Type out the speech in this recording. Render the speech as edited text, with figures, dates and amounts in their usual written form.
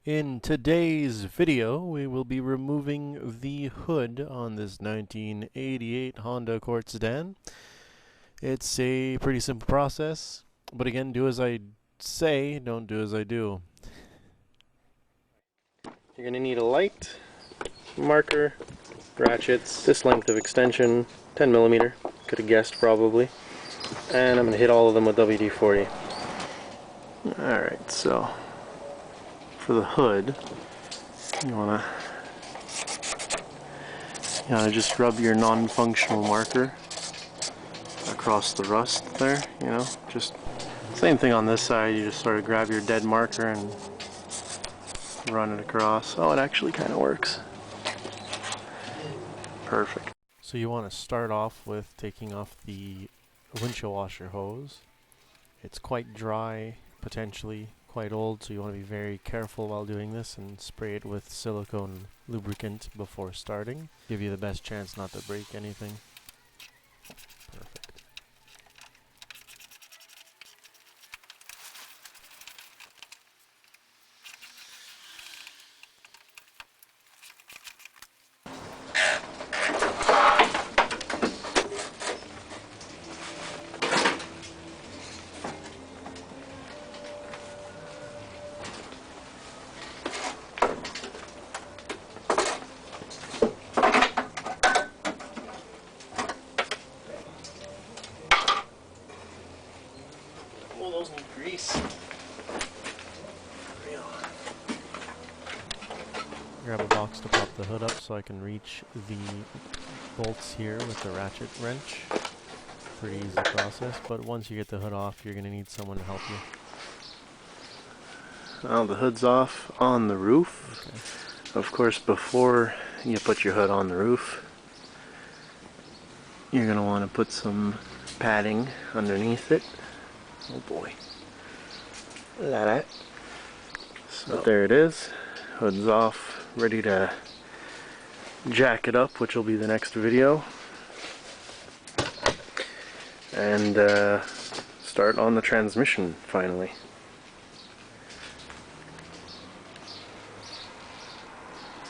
In today's video, we will be removing the hood on this 1988 Honda Accord sedan. It's a pretty simple process, but again, do as I say, don't do as I do. You're going to need a light, marker, ratchets, this length of extension, 10 millimeter, could have guessed probably, and I'm going to hit all of them with WD-40. Alright, so for the hood, you wanna just rub your non-functional marker across the rust there, just same thing on this side. You just sort of grab your dead marker and run it across. Oh, it actually kind of works. Perfect. So you want to start off with taking off the windshield washer hose. It's quite dry, potentially quite old, so you want to be very careful while doing this and spray it with silicone lubricant before starting. Give you the best chance not to break anything. Perfect. Oh, those need grease. Grab a box to pop the hood up so I can reach the bolts here with the ratchet wrench. Pretty easy process, but once you get the hood off, you're going to need someone to help you. Well, the hood's off on the roof. Okay. Of course, before you put your hood on the roof, you're going to want to put some padding underneath it. Oh boy. Look at that. So there it is. Hood's off, ready to jack it up, which will be the next video. And start on the transmission finally.